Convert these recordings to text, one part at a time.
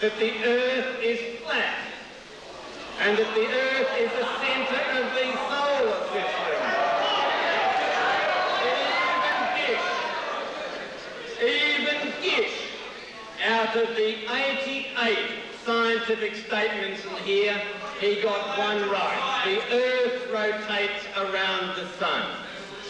that the Earth is flat and that the Earth is the centre of the solar system. Even Gish, out of the 88 scientific statements in here, he got one right. The Earth rotates around the Sun.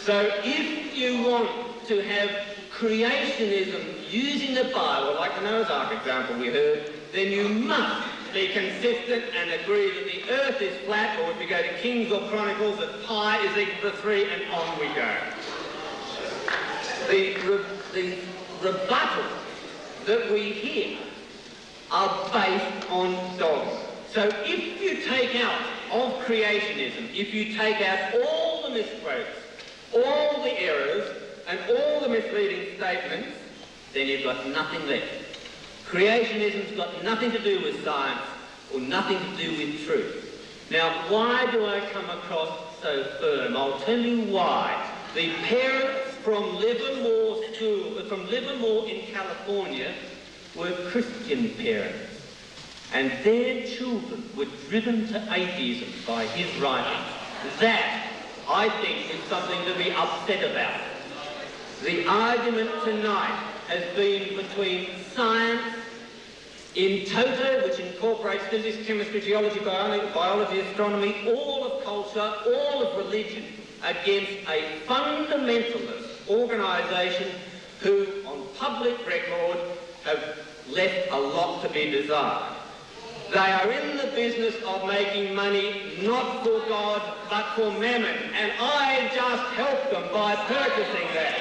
So if you want to have creationism using the Bible, like the Noah's Ark example we heard, then you must be consistent and agree that the Earth is flat, or if you go to Kings or Chronicles, that pi is equal to 3, and on we go. The rebuttals that we hear are based on dogma. So if you take out of creationism, if you take out all the misquotes, all the errors, and all the misleading statements, then you've got nothing left. Creationism's got nothing to do with science or nothing to do with truth. Now, why do I come across so firm? I'll tell you why. The parents from Livermore School, from Livermore in California, were Christian parents, and their children were driven to atheism by his writings. That, I think, is something to be upset about. The argument tonight has been between science in toto, which incorporates physics, chemistry, geology, biology, astronomy, all of culture, all of religion, against a fundamentalist organisation who, on public record, have left a lot to be desired. They are in the business of making money not for God but for mammon, and I just help them by purchasing that.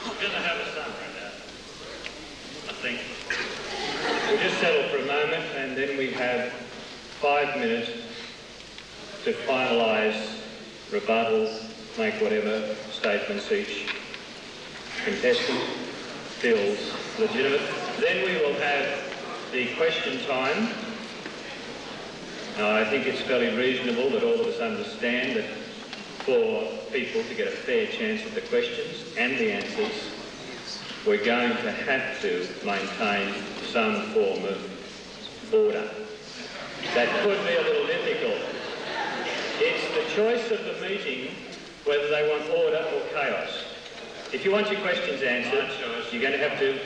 We're going to have a summary now, I think. We'll just settle for a moment, and then we have 5 minutes to finalise rebuttals, make whatever statements each contestant feels legitimate. Then we will have the question time. Now, I think it's fairly reasonable that all of us understand that for people to get a fair chance at the questions and the answers, we're going to have to maintain some form of order. That could be a little difficult. It's the choice of the meeting whether they want order or chaos. If you want your questions answered, you're going to have to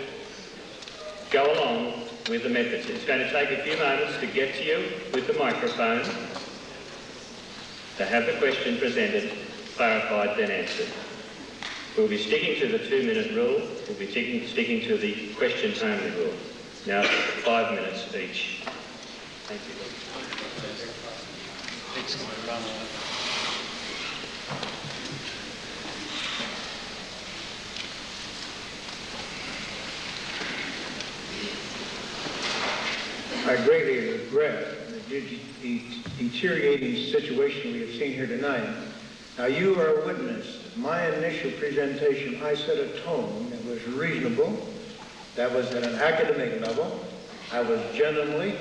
go along with the methods. It's going to take a few moments to get to you with the microphone, to have the question presented, clarified, then answered. We'll be sticking to the 2-minute rule. We'll be sticking to the questions only rule. Now, 5 minutes each. Thank you. I greatly regret the deteriorating situation we have seen here tonight. Now, you are a witness. My initial presentation, I set a tone that was reasonable, that was at an academic level. I was genuinely,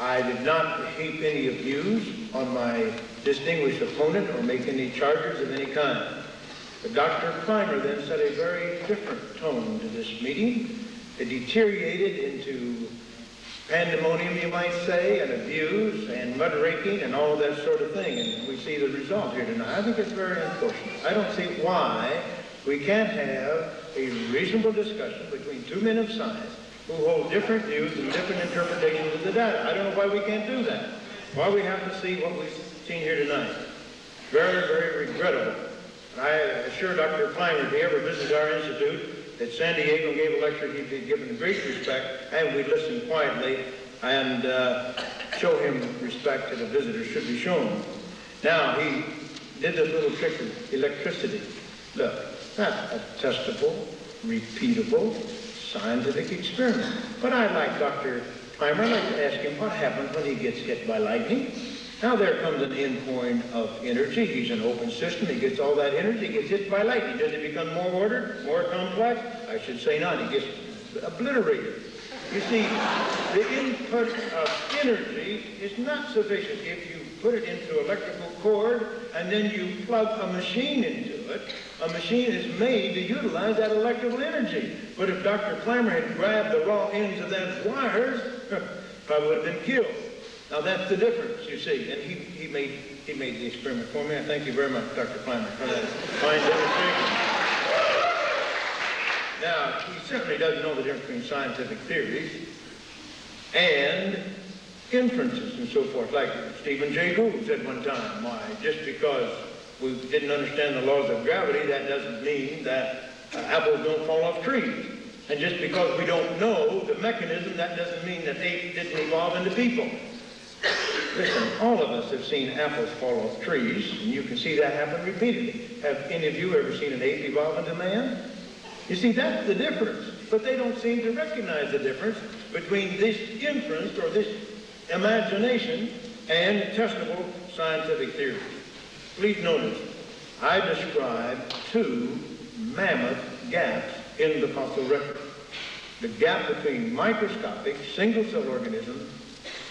I did not heap any abuse on my distinguished opponent or make any charges of any kind. But Dr. Plimer then set a very different tone to this meeting. It deteriorated into pandemonium, you might say, and abuse and muckraking and all that sort of thing. And we see the result here tonight. I think it's very unfortunate. I don't see why we can't have a reasonable discussion between two men of science who hold different views and different interpretations of the data. I don't know why we can't do that. Why we have to see what we've seen here tonight. Very, very regrettable. And I assure Dr. Plimer, if he ever visits our institute, that San Diego gave a lecture, he'd be given great respect, and we'd listen quietly and show him respect that a visitor should be shown. Now, he did this little trick of electricity. Look, that's a testable, repeatable, scientific experiment. But I'd like Dr. Plimer, I'd like to ask him what happens when he gets hit by lightning. Now there comes an endpoint of energy. He's an open system. He gets all that energy. He gets hit by lightning. Does it become more ordered, more complex? I should say not. He gets obliterated. You see, the input of energy is not sufficient. If you put it into electrical cord and then you plug a machine into it, a machine is made to utilize that electrical energy. But if Dr. Plimer had grabbed the raw ends of those wires, probably would have been killed. Now that's the difference, you see. And he made the experiment for me. I thank you very much, Dr. Plimer, for that fine demonstration. Now, he certainly doesn't know the difference between scientific theories and inferences and so forth. Like Stephen Jay Gould said one time, why, just because we didn't understand the laws of gravity, that doesn't mean that apples don't fall off trees. And just because we don't know the mechanism, that doesn't mean that apes didn't evolve into people. Listen, all of us have seen apples fall off trees, and you can see that happen repeatedly. Have any of you ever seen an ape evolve into man? You see, that's the difference. But they don't seem to recognize the difference between this inference or this imagination and testable scientific theory. Please notice, I describe two mammoth gaps in the fossil record. The gap between microscopic single-cell organisms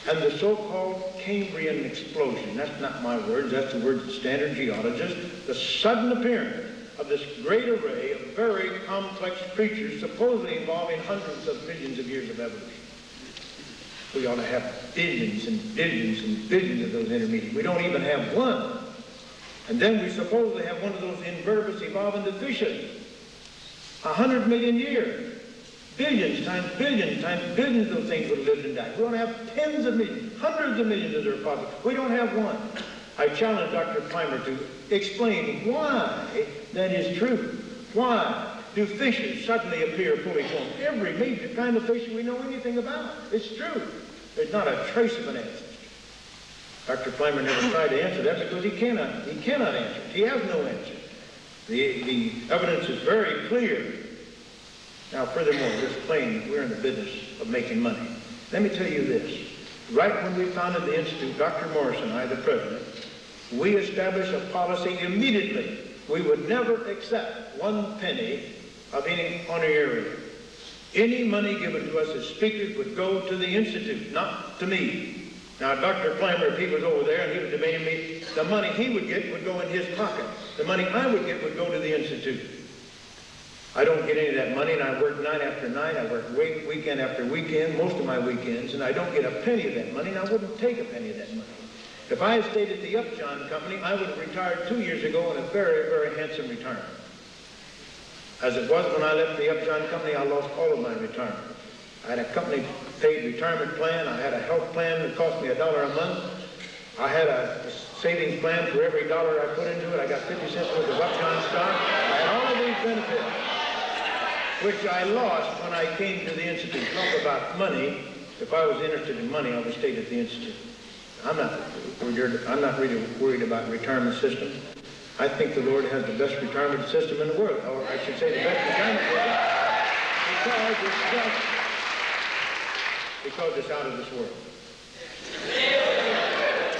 and the so-called Cambrian explosion. That's not my words, that's the words of standard geologists. The sudden appearance of this great array of very complex creatures supposedly involving hundreds of millions of years of evolution. We ought to have billions and billions and billions of those intermediate. We don't even have one. And then we supposedly have one of those invertebrates evolve into fishes. 100 million years. Billions times billions of those things would have lived and died. We ought to have tens of millions, hundreds of millions of their possible. We don't have one. I challenge Dr. Plimer to explain why that is true. Why do fishes suddenly appear fully formed? Every major kind of fish we know anything about. It's true. There's not a trace of an ancestor. Dr. Plimer never tried to answer that because he cannot answer it. He has no answer. The evidence is very clear. Now, furthermore, this claim we're in the business of making money. Let me tell you this. Right when we founded the Institute, Dr. Morris and I, the president, we established a policy immediately. We would never accept 1 penny of any honorarium. Any money given to us as speakers would go to the Institute, not to me. Now, Dr. Plimer, if he was over there and he was debating me, the money he would get would go in his pocket. The money I would get would go to the Institute. I don't get any of that money, and I work night after night. I work weekend after weekend, most of my weekends, and I don't get a penny of that money, and I wouldn't take a penny of that money. If I had stayed at the Upjohn Company, I would have retired 2 years ago in a very, very handsome retirement. As it was when I left the Upjohn Company, I lost all of my retirement. I had a company-paid retirement plan. I had a health plan that cost me $1 a month. I had a savings plan for every dollar I put into it. I got 50 cents worth of Upjohn stock. I had all of these benefits, which I lost when I came to the Institute. Talk about money. If I was interested in money, I would have stayed at the Institute. I'm not really worried about retirement system. I think the Lord has the best retirement system in the world, or I should say the best retirement system, because it's out of this world.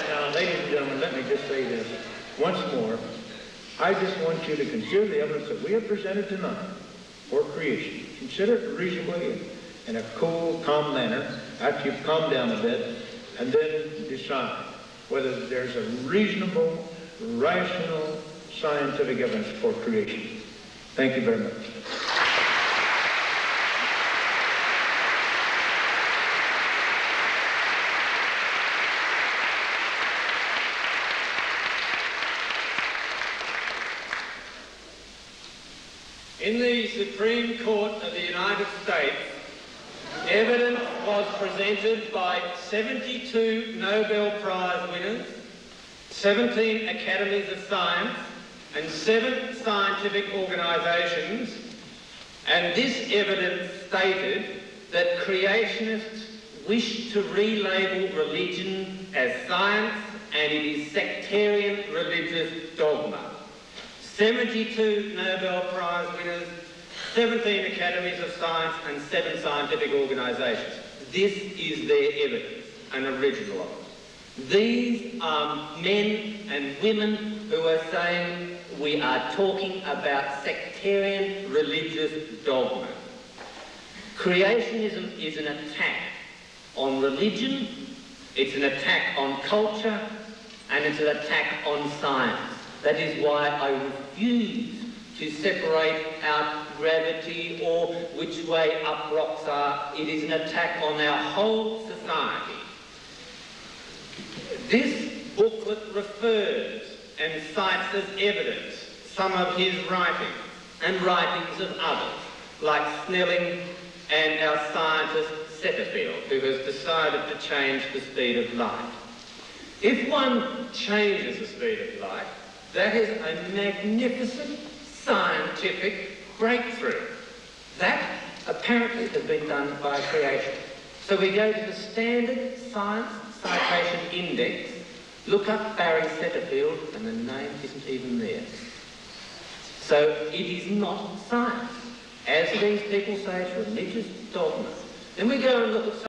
Now, ladies and gentlemen, let me just say this once more. I just want you to consider the evidence that we have presented tonight for creation. Consider it reasonably in a cool, calm manner, after you've calmed down a bit, and then decide whether there's a reasonable, rational, scientific evidence for creation. Thank you very much. In the Supreme Court of the United States, evidence was presented by 72 Nobel Prize winners, 17 Academies of Science, and 7 scientific organisations, and this evidence stated that creationists wish to relabel religion as science and it is sectarian religious dogma. 72 Nobel Prize winners, 17 Academies of Science and 7 scientific organisations. This is their evidence, an original of it. These are men and women who are saying we are talking about sectarian religious dogma. Creationism is an attack on religion, it's an attack on culture, and it's an attack on science. That is why I refuse to separate out gravity or which way up rocks are. It is an attack on our whole society. This booklet refers and cites as evidence some of his writings and writings of others, like Snelling and our scientist Setterfield, who has decided to change the speed of light. If one changes the speed of light, that is a magnificent scientific breakthrough. That apparently has been done by creation. So we go to the Standard Science Citation Index, look up Barry Setterfield, and the name isn't even there. So it is not science. As these people say, it's religious dogma. Then we go and look at